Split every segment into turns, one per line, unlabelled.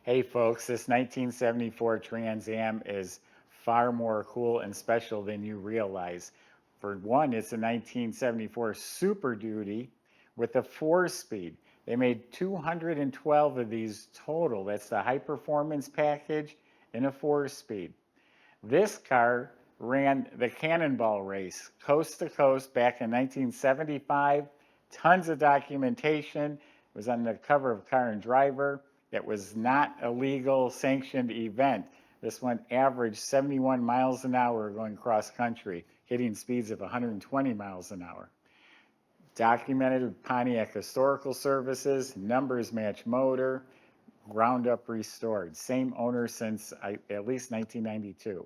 Hey folks, this 1974 Trans Am is far more cool and special than you realize. For one, it's a 1974 Super Duty with a 4-speed. They made 212 of these total. That's the high performance package in a 4-speed. This car ran the Cannonball race coast to coast back in 1975. Tons of documentation. It was on the cover of Car and Driver. It was not a legal sanctioned event. This one averaged 71 miles an hour going cross country, hitting speeds of 120 miles an hour. Documented with Pontiac Historical Services, numbers match motor, ground up restored. Same owner since at least 1992.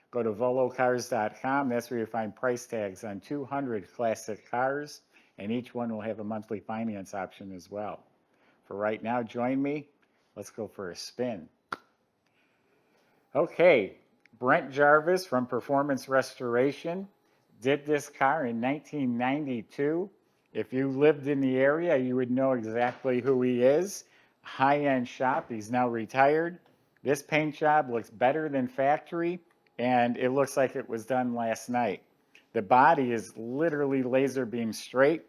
Go to volocars.com. That's where you find price tags on 200 classic cars, and each one will have a monthly finance option as well. For right now, join me. Let's go for a spin. Okay, Brent Jarvis from Performance Restoration did this car in 1992. If you lived in the area, you would know exactly who he is. High-end shop. He's now retired. This paint job looks better than factory, and it looks like it was done last night. The body is literally laser beam straight.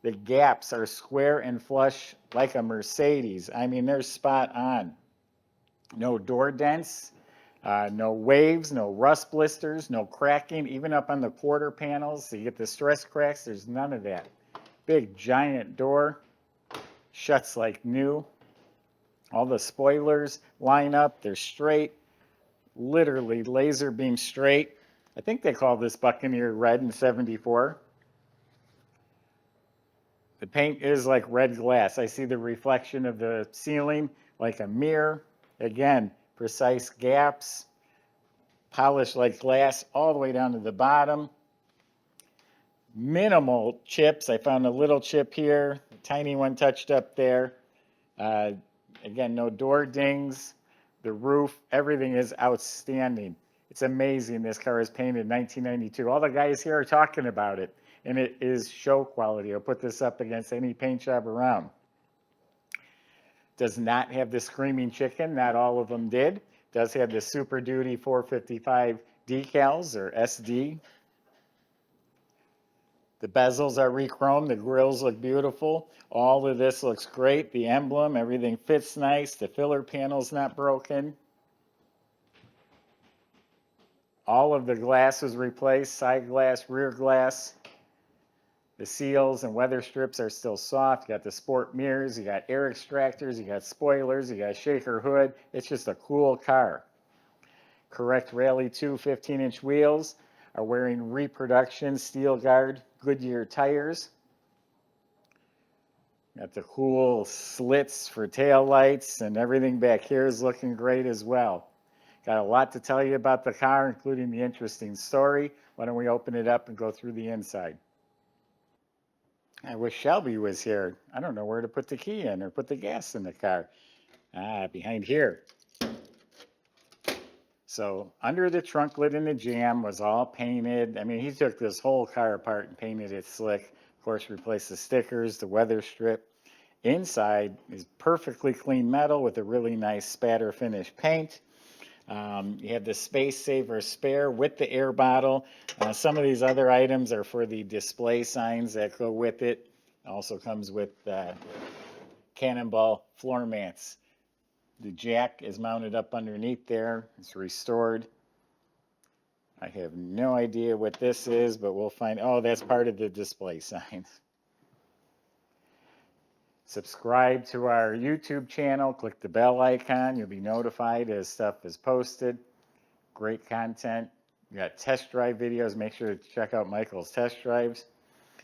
The gaps are square and flush like a Mercedes. I mean, they're spot on. No door dents, no waves, no rust blisters, no cracking, even up on the quarter panels. So you get the stress cracks, there's none of that. Big giant door, shuts like new. All the spoilers line up, they're straight, literally laser beam straight. I think they call this Buccaneer red in 74. The paint is like red glass. I see the reflection of the ceiling like a mirror. Again, precise gaps, polished like glass all the way down to the bottom. Minimal chips. I found a little chip here, a tiny one touched up there. Again, no door dings. The roof, everything is outstanding. It's amazing this car is painted in 1992. All the guys here are talking about it, and it is show quality. I'll put this up against any paint job around. Does not have the Screaming Chicken, not all of them did. Does have the Super Duty 455 decals, or SD. The bezels are re-chromed, the grills look beautiful. All of this looks great. The emblem, everything fits nice. The filler panel's not broken. All of the glass was replaced, side glass, rear glass. The seals and weather strips are still soft. You got the sport mirrors, you got air extractors, you got spoilers, you got shaker hood. It's just a cool car. Correct Rally 2 15-inch wheels, are wearing reproduction steel guard Goodyear tires. Got the cool slits for tail lights, and everything back here is looking great as well. Got a lot to tell you about the car, including the interesting story. Why don't we open it up and go through the inside? I wish Shelby was here. I don't know where to put the key in or put the gas in the car. Behind here. So under the trunk lid in the jam was all painted. I mean, he took this whole car apart and painted it slick. Of course, replaced the stickers, the weather strip. Inside is perfectly clean metal with a really nice spatter finish paint. You have the Space Saver spare with the air bottle. Some of these other items are for the display signs that go with it. Also comes with Cannonball floor mats. The jack is mounted up underneath there. It's restored. I have no idea what this is, but we'll find. Oh, that's part of the display signs. Subscribe to our YouTube channel. Click the bell icon. You'll be notified as stuff is posted. Great content. You got test drive videos. Make sure to check out Michael's test drives.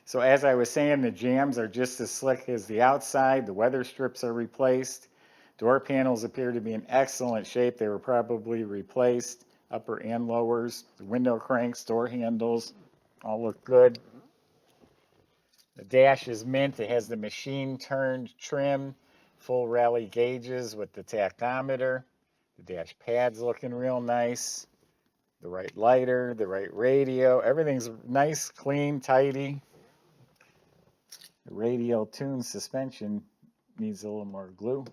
So as I was saying, the jams are just as slick as the outside. The weather strips are replaced. Door panels appear to be in excellent shape. They were probably replaced, upper and lowers. The window cranks, door handles, all look good. The dash is mint. It has the machine turned trim, full rally gauges with the tachometer. The dash pad's looking real nice. The right lighter, the right radio. Everything's nice, clean, tidy. The radial tune suspension needs a little more glue.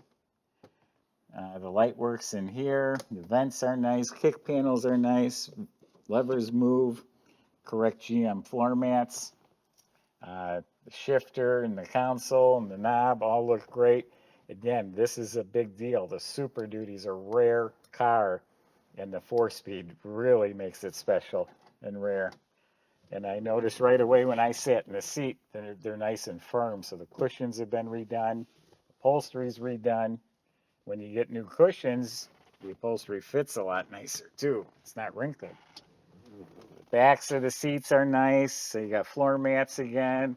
The light works in here. The vents are nice. Kick panels are nice. Levers move. Correct GM floor mats. The shifter and the console and the knob all look great. Again, this is a big deal. The Super Duty's a rare car, and the 4-speed really makes it special and rare. And I noticed right away when I sat in the seat, they're nice and firm. So the cushions have been redone, upholstery's redone. When you get new cushions, the upholstery fits a lot nicer too. It's not wrinkled. The backs of the seats are nice. So you got floor mats again.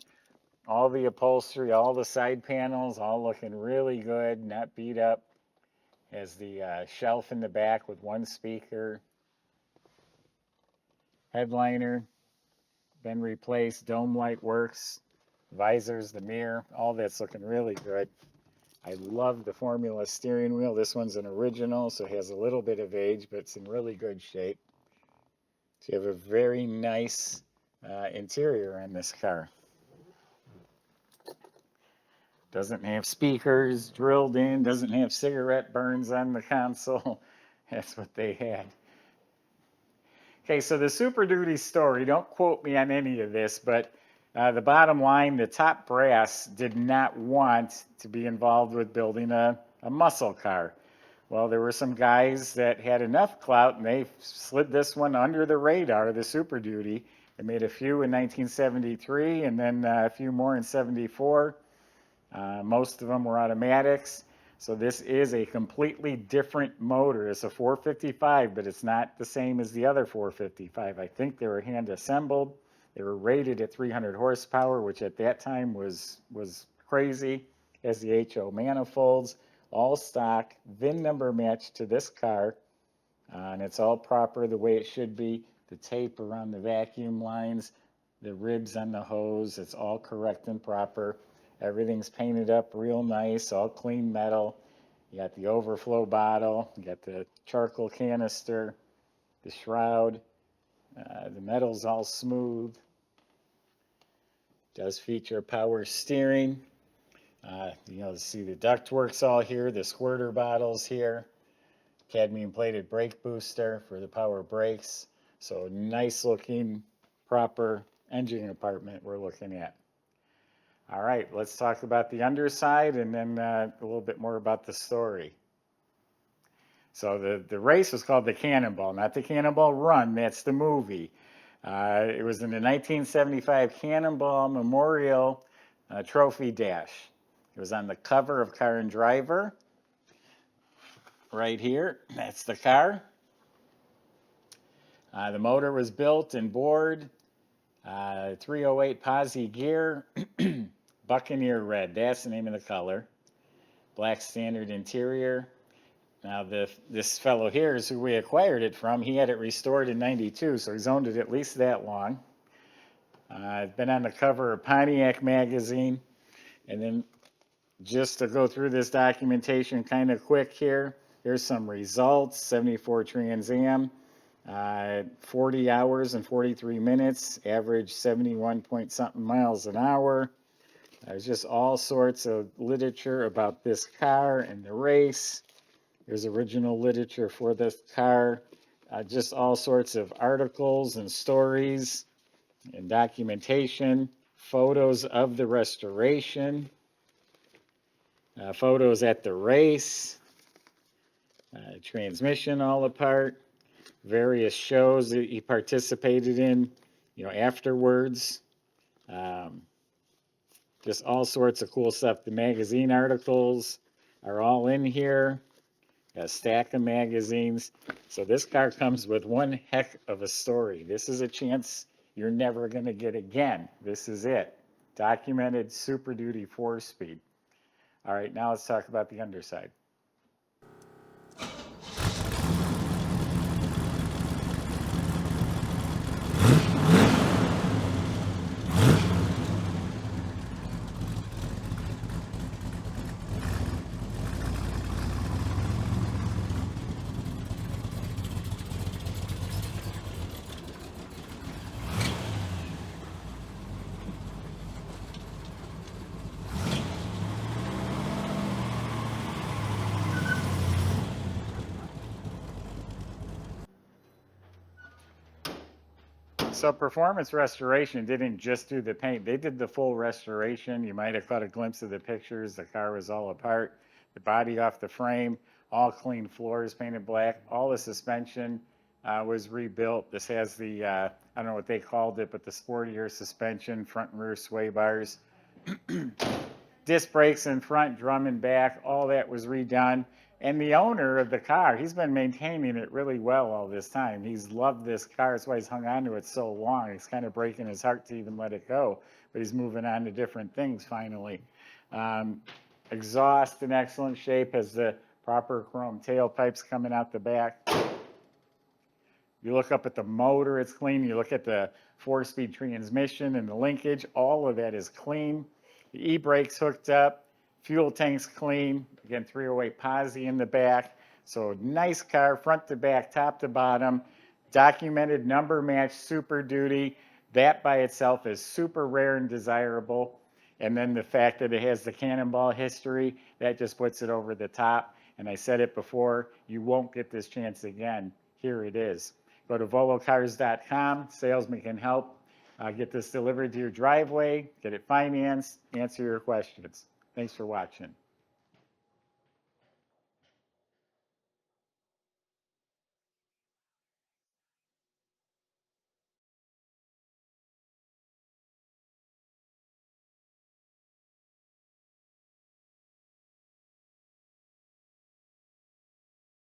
All the upholstery, all the side panels, all looking really good, not beat up. Has the shelf in the back with one speaker. Headliner, been replaced. Dome light works. Visors, the mirror, all that's looking really good. I love the Formula steering wheel. This one's an original, so it has a little bit of age, but it's in really good shape. So you have a very nice interior on this car. Doesn't have speakers drilled in, doesn't have cigarette burns on the console. That's what they had. Okay, so the Super Duty story, don't quote me on any of this, but the bottom line, the top brass did not want to be involved with building a muscle car. Well, there were some guys that had enough clout, and they slid this one under the radar, the Super Duty. They made a few in 1973, and then a few more in 74. Most of them were automatics. So this is a completely different motor. It's a 455, but it's not the same as the other 455. I think they were hand assembled. They were rated at 300 horsepower, which at that time was crazy. Has the HO manifolds, all stock, VIN number matched to this car, and it's all proper the way it should be. The tape around the vacuum lines, the ribs on the hose, it's all correct and proper. Everything's painted up real nice, all clean metal. You got the overflow bottle, you got the charcoal canister, the shroud, the metal's all smooth. Does feature power steering. See the ductwork's all here, the squirter bottles here, cadmium plated brake booster for the power brakes. So nice looking, proper engine compartment we're looking at. All right, let's talk about the underside and then a little bit more about the story. So the race was called the Cannonball, not the Cannonball Run, that's the movie. It was in the 1975 Cannonball Memorial Trophy Dash. It was on the cover of Car and Driver, right here, that's the car. The motor was built and bored, 308 posi gear, Buccaneer red, that's the name of the color. Black standard interior. Now this fellow here is who we acquired it from. He had it restored in '92, so he's owned it at least that long. It's been on the cover of Pontiac magazine. And then just to go through this documentation kind of quick here, here's some results. 74 Trans Am, 40 hours and 43 minutes, average 71 point something miles an hour. There's just all sorts of literature about this car and the race. There's original literature for this car, just all sorts of articles and stories and documentation, photos of the restoration, photos at the race, transmission all apart, various shows that he participated in, afterwards. Just all sorts of cool stuff. The magazine articles are all in here. Got a stack of magazines. So this car comes with one heck of a story. This is a chance you're never going to get again. This is it. Documented Super Duty 4-speed. All right, now let's talk about the underside. So Performance Restoration didn't just do the paint, they did the full restoration. You might have caught a glimpse of the pictures. The car was all apart, the body off the frame, all clean floors painted black, all the suspension was rebuilt. This has the, I don't know what they called it, but the sportier suspension, front and rear sway bars. Disc brakes in front, drum and back, all that was redone. And the owner of the car, he's been maintaining it really well all this time. He's loved this car. That's why he's hung on to it so long. It's kind of breaking his heart to even let it go. But he's moving on to different things finally. Exhaust in excellent shape, has the proper chrome tailpipes coming out the back. You look up at the motor, it's clean. You look at the 4-speed transmission and the linkage, all of that is clean. The e-brakes hooked up, fuel tank's clean. Again, 308 posi in the back. So nice car, front to back, top to bottom. Documented number match, Super Duty. That by itself is super rare and desirable. And then the fact that it has the Cannonball history, that just puts it over the top. And I said it before, you won't get this chance again. Here it is. Go to volocars.com, salesman can help. Get this delivered to your driveway, get it financed, answer your questions. Thanks for watching.